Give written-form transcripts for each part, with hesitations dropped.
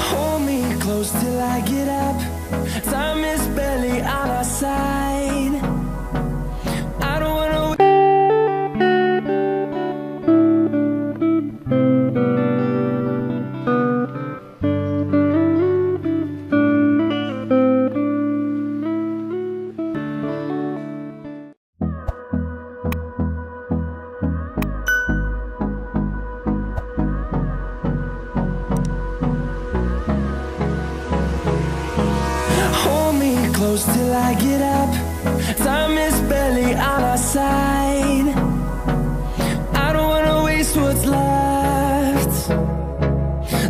Hold me close till I get up. Time is barely on our side. I don't wanna close till I get up. Time is barely on our side. I don't wanna waste what's left.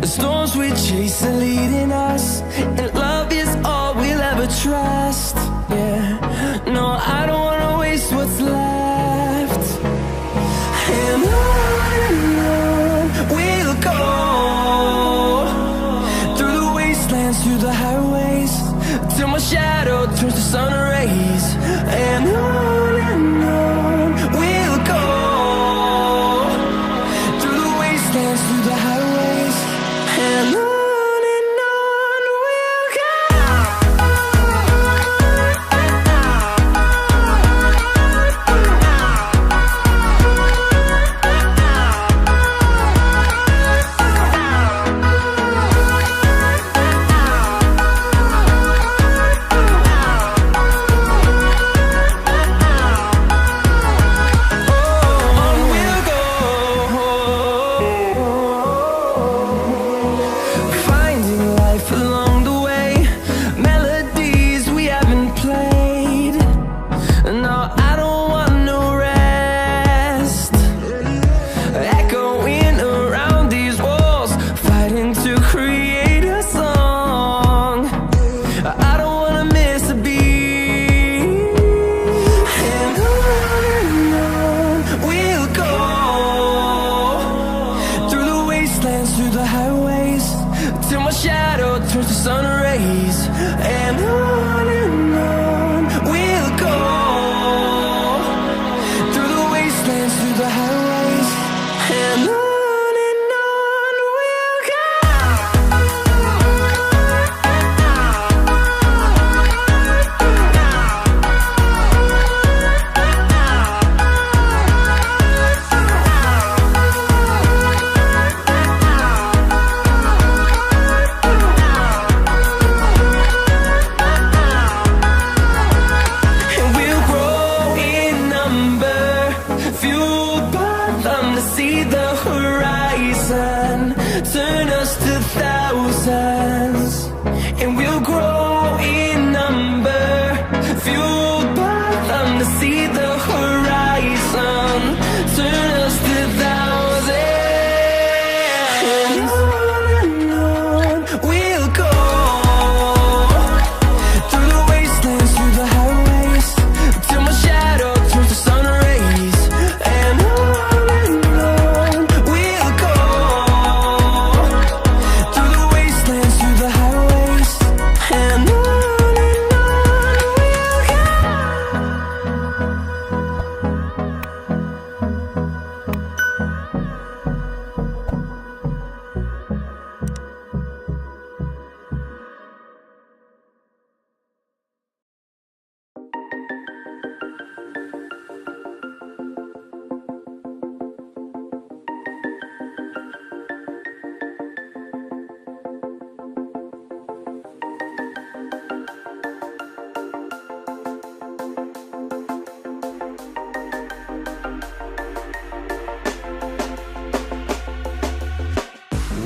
The storms we chase are leading us, and love is all we'll ever trust. Yeah, no, I don't wanna waste what's left. And on we'll go, through the wastelands, through the highways, till my shadow turns to sun rays. And on we'll go, through the wastelands, through the highways, and on we'll go. Through the highways, till my shadow turns to sun rays. And on we'll go, through the wastelands, through the highways, and on we'll go. See the horizon, turn us to thousands, and we'll grow in number, fueled by them. To see the horizon, turn us to thousands, and on we'll go, through the wastelands, through the highways, till my shadow turns to sun rays. And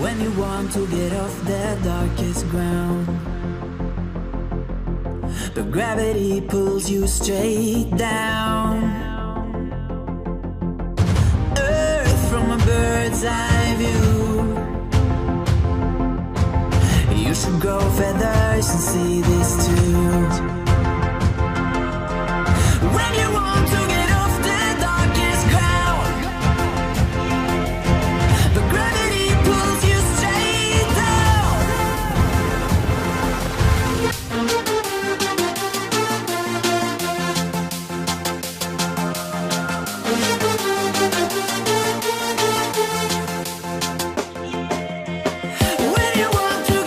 when you want to get off the darkest ground, but gravity pulls you straight down. Earth from a bird's eye view. You should grow feathers and see this too. When you want to get off the darkest ground, but gravity pulls you straight down. When you want to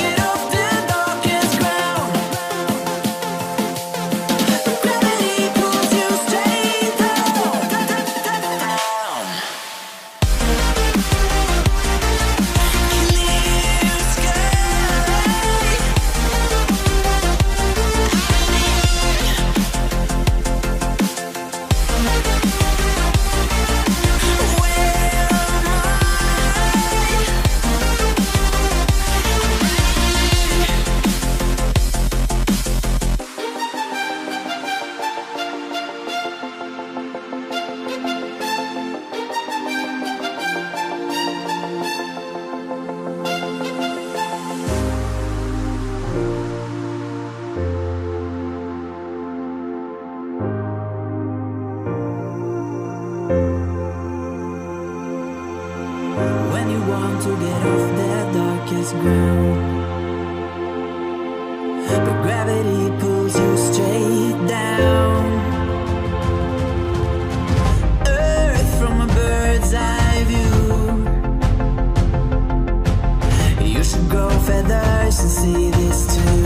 to get off that darkest ground. But gravity pulls you straight down. Earth from a bird's eye view. You should grow feathers and see this too.